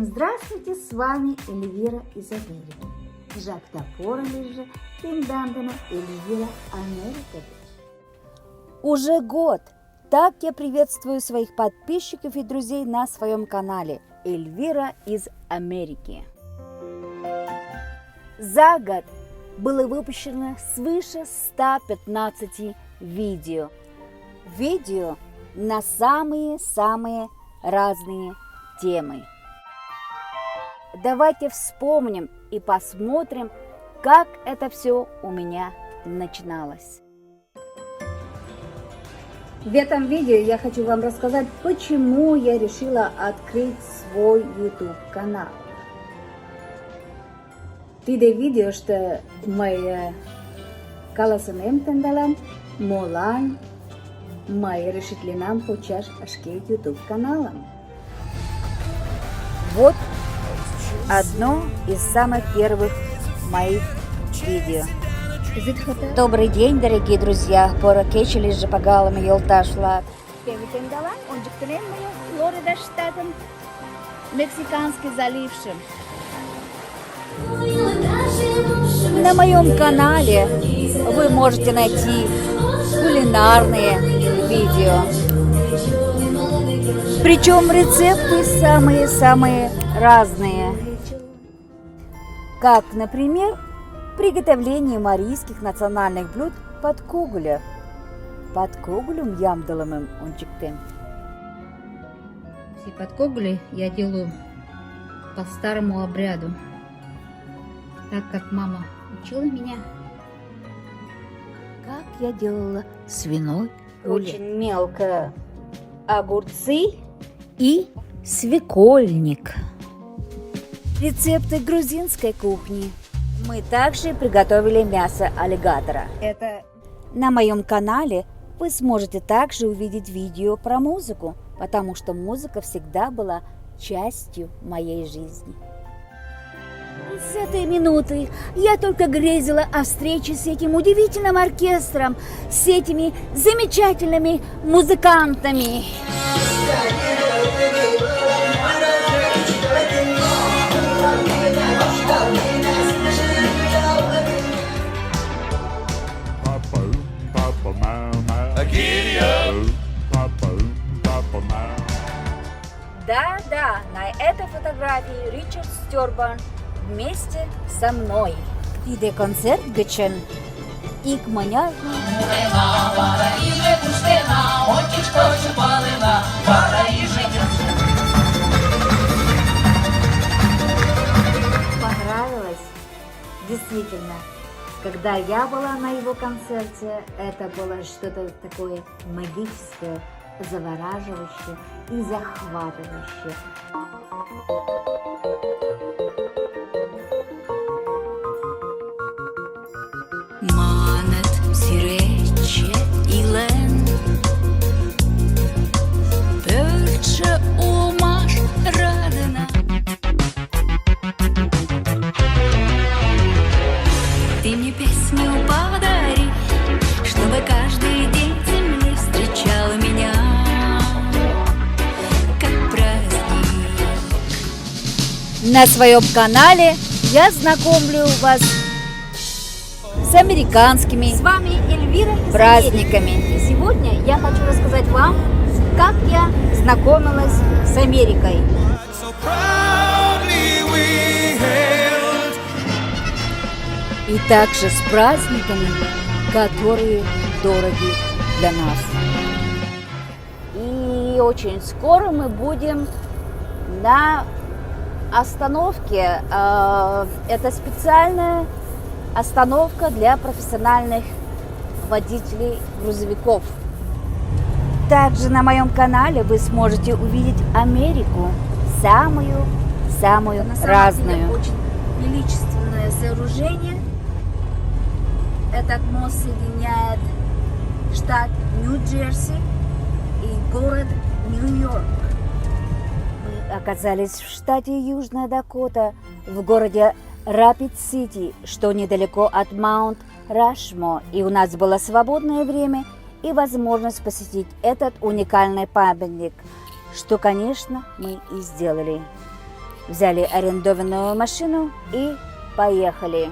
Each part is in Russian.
Здравствуйте, с вами Эльвира из Америки. Жактапорали же пиндандана Эльвира Америка. Уже год. Так я приветствую своих подписчиков и друзей на своем канале Эльвира из Америки. За год было выпущено свыше 115 видео. Видео на самые-самые разные темы. Давайте вспомним и посмотрим, как это все у меня начиналось. В этом видео я хочу вам рассказать, почему я решила открыть свой YouTube канал. Tidak video что моя каласанем тендалам молан мои решили нам почаш ашкет YouTube каналом. Вот одно из самых первых моих видео. Добрый день, дорогие друзья! Пора кечели же погалами елташлат. Флорида штатом Мексиканский залившим. На моем канале вы можете найти кулинарные видео. Причем рецепты самые-самые разные. Как, например, приготовление марийских национальных блюд под кугуля. Под кугулем ямдаломым ончиктем. Все под кугули я делаю по старому обряду. Так как мама учила меня. Как я делала свиной рулет. Очень мелко огурцы и свекольник. Рецепты грузинской кухни. Мы также приготовили мясо аллигатора. Это на моем канале вы сможете также увидеть видео про музыку, потому что музыка всегда была частью моей жизни. С этой минуты я только грезила о встрече с этим удивительным оркестром, с этими замечательными музыкантами. Да, на этой фотографии Ричард Стёрбан вместе со мной. И де концерт гечен. И к маняру. Понравилось? Действительно. Когда я была на его концерте, это было что-то такое магическое, завораживающее и захватывающее. Манет сирече илен Пörtse умаш радена Ты мне песню подари, чтобы каждый день земли встречал меня как праздник. На своем канале я знакомлю вас с американскими С вами Эльвира из праздниками. Америки. Сегодня я хочу рассказать вам, как я знакомилась с Америкой. И также с праздниками, которые дороги для нас. И очень скоро мы будем на остановке. Это специальная остановка для профессиональных водителей грузовиков. Также на моем канале вы сможете увидеть Америку, самую На самом разную. деле очень величественное сооружение. Этот мост соединяет штат Нью-Джерси и город Нью-Йорк. Мы оказались в штате Южная Дакота, в городе Рапид-Сити, что недалеко от Маунт Рашмо, и у нас было свободное время и возможность посетить этот уникальный памятник, что, конечно, мы и сделали. взяли арендованную машину и поехали.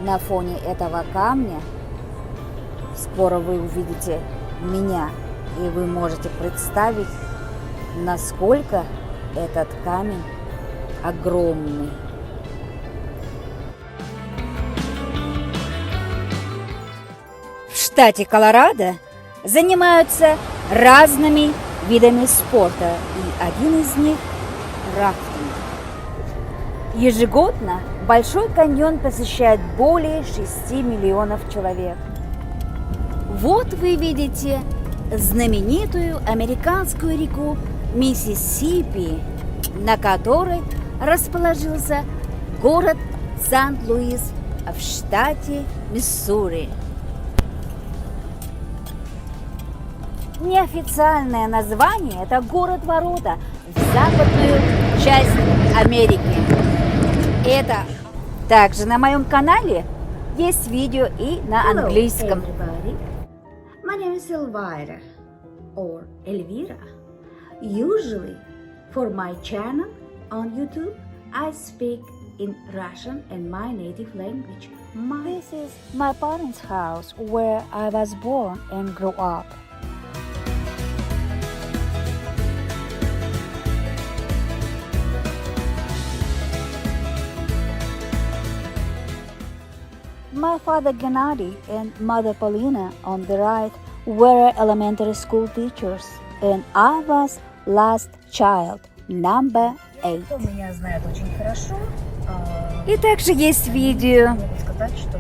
На фоне этого камня скоро вы увидите меня, и вы можете представить, насколько этот камень огромный. В штате Колорадо занимаются разными видами спорта, и один из них – рафтинг. Ежегодно Большой каньон посещает более 6 миллионов человек. Вот вы видите знаменитую американскую реку Миссисипи, на которой расположился город Сент-Луис в штате Миссури. Неофициальное название – это город-ворота в западную часть Америки. Это также на моем канале есть видео и на английском. My name is Elvira or Elvira. Usually for my channel on YouTube I speak in Russian and my native language. This is my parents' house where I was born and grew up. My father Gennady and mother Polina on the right were elementary school teachers, and I was last child, number 8. Кто меня знает очень хорошо, И также есть видео могу сказать, что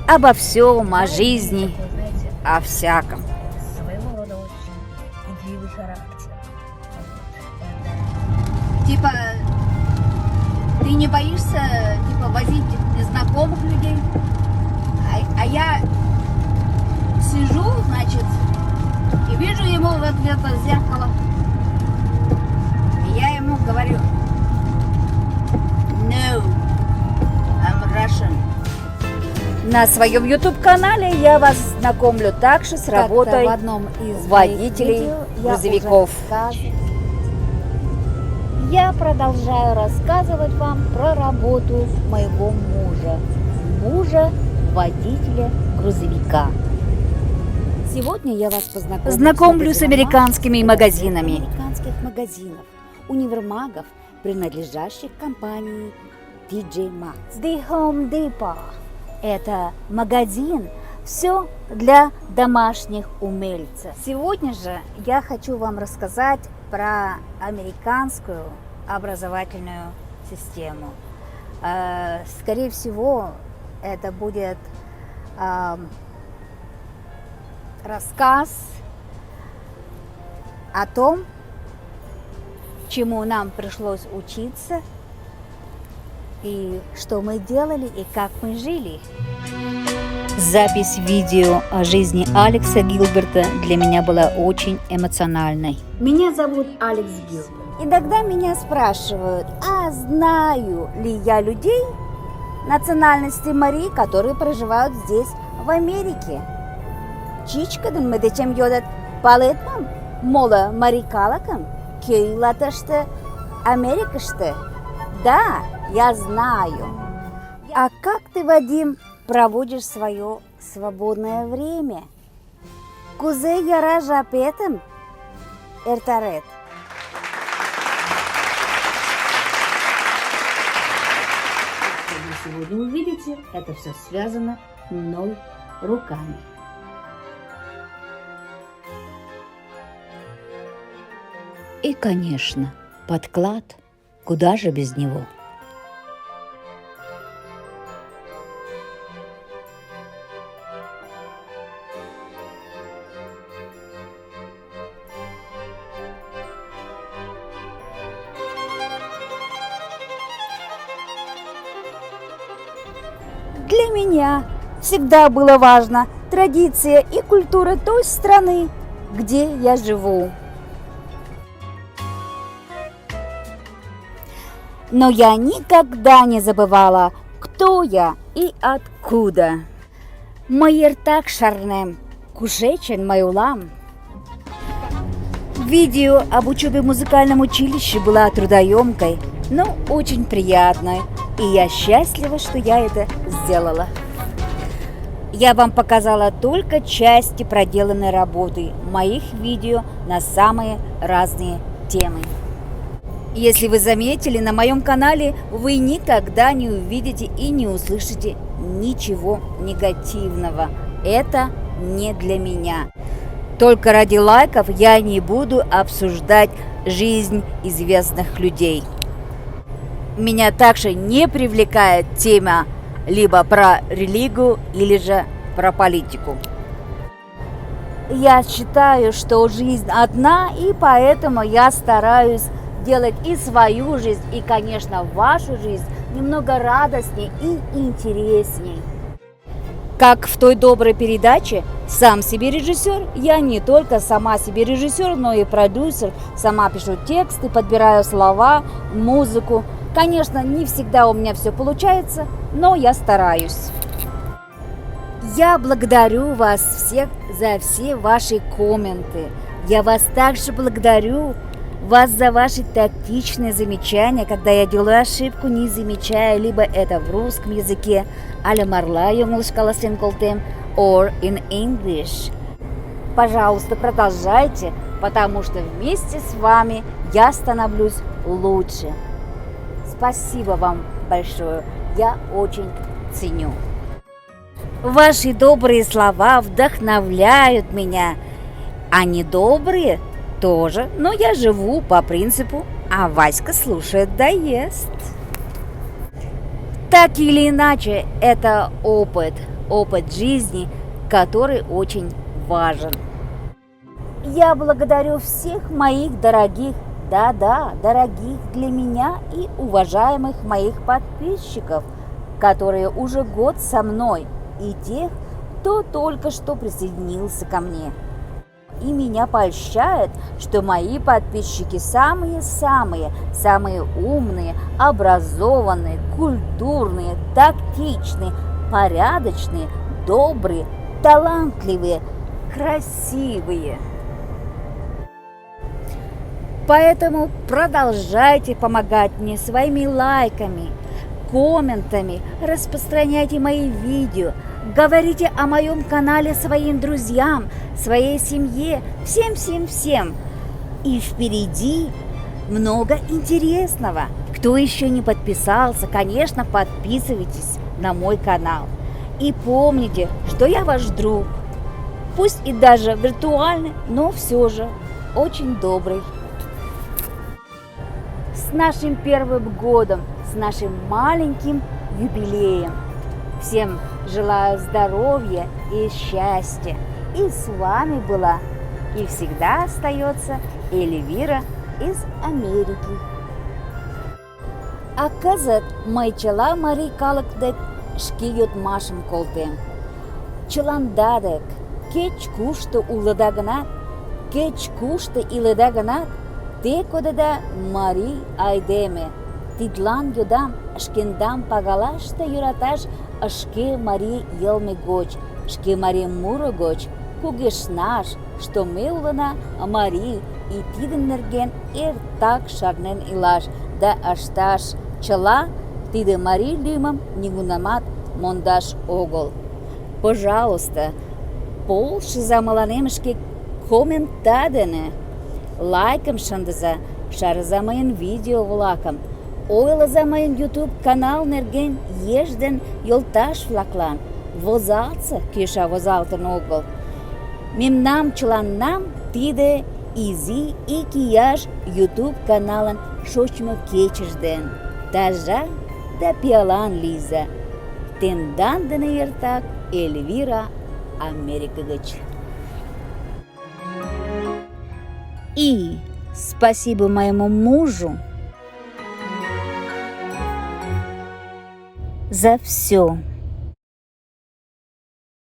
обо всем, о жизни, такой, знаете, о всяком. своего рода очень игривый характер. Типа, ты не боишься возить незнакомых людей? А я сижу, значит, и вижу ему в это зеркало. И я ему говорю: No, I'm Russian. На своем YouTube-канале я вас знакомлю также с работой в одном из водителей моих видео грузовиков. Я продолжаю рассказывать вам про работу моего мужа, водителя грузовика. Сегодня я вас знакомлю с американскими магазинами. Американских магазинов, универмагов, принадлежащих компании TJ Maxx. The Home Depot – это магазин, все для домашних умельцев. Сегодня же я хочу вам рассказать про американскую образовательную систему. Скорее всего, это будет рассказ о том, чему нам пришлось учиться, и что мы делали, и как мы жили. Запись видео о жизни Алекса Гилберта для меня была очень эмоциональной. Меня зовут Алекс Гилберт. Иногда меня спрашивают, а знаю ли я людей национальности Мари, которые проживают здесь, в Америке. Чичкадан медечем йодат палетмам, мола марикалакам, кейлаташте, Америкаште. Да, я знаю. А как ты, Вадим, проводишь свое свободное время? Кузе яра жапетем, эртарет. Вы сегодня увидите, это все связано мной руками. И, конечно, подклад, куда же без него? Для меня всегда было важно традиция и культура той страны, где я живу. Но я никогда не забывала, кто я и откуда. Майертак шарнем, кушечен майулам. Видео об учебе в музыкальном училище было трудоемкой, но очень приятной, и я счастлива, что я это сделала. Я вам показала только части проделанной работы моих видео на самые разные темы. Если вы заметили, на моем канале вы никогда не увидите и не услышите ничего негативного. Это не для меня. Только ради лайков я не буду обсуждать жизнь известных людей. Меня также не привлекает тема либо про религию, или же про политику. Я считаю, что жизнь одна, и поэтому я стараюсь делать и свою жизнь, и, конечно, вашу жизнь немного радостнее и интересней. Как в той доброй передаче «Сам себе режиссер», я не только сама себе режиссер, но и продюсер, сама пишу тексты, подбираю слова, музыку. Конечно, не всегда у меня все получается, но я стараюсь. Я благодарю вас всех за все ваши комменты. Я вас также благодарю вас за ваши тактичные замечания, когда я делаю ошибку, не замечая, либо это в русском языке, или марла юнглышкаласен колтем, or in English. Пожалуйста, продолжайте, потому что вместе с вами я становлюсь лучше. Спасибо вам большое, я очень ценю. Ваши добрые слова вдохновляют меня, а недобрые тоже, но я живу по принципу «а Васька слушает да ест». Так или иначе, это опыт жизни, который очень важен. Я благодарю всех моих дорогих, дорогих для меня и уважаемых моих подписчиков, которые уже год со мной, и тех, кто только что присоединился ко мне. И меня польщает, что мои подписчики самые умные, образованные, культурные, тактичные, порядочные, добрые, талантливые, красивые. Поэтому продолжайте помогать мне своими лайками, комментами, распространяйте мои видео, говорите о моем канале своим друзьям, своей семье, всем. И впереди много интересного. Кто еще не подписался, конечно, подписывайтесь на мой канал. И помните, что я ваш друг. Пусть и даже виртуальный, но все же очень добрый. С нашим первым годом, с нашим маленьким юбилеем. Всем желаю здоровья и счастья. И с вами была и всегда остается Эльвира из Америки. А кызыт мый чыла марий калык дек шке йодмашым колтем. Чыланда дек кеч-кушто улыда гынат, кеч-кушто илыда гынат, те кодыда марий айдеме. Тидлан йодам шкендам пагалашта йӧраташ шке марий йылме гоч, шке марий муро гоч кугешнаш, что ме улына марий, и тидын нерген эртак шарнен илаш да ышташ чыла тиде марий лӱмым нигунамат мондаш огыл. Пожалуйста, полшыза мыланем шке коммента дене, лайкым шындыза, шарыза мыйын видео-влакым, ойлыза мыйын YouTube канал нерген еш ден йолташ-влаклан, возалтса, кӧша возалтын огыл. Мемнам чыланнам тиде изи икияш YouTube каналын шочмо кечыж ден тажа да пиалан лийза. Тендан дене эртак Эльвира Америка гыч. И спасибо моему мужу за все.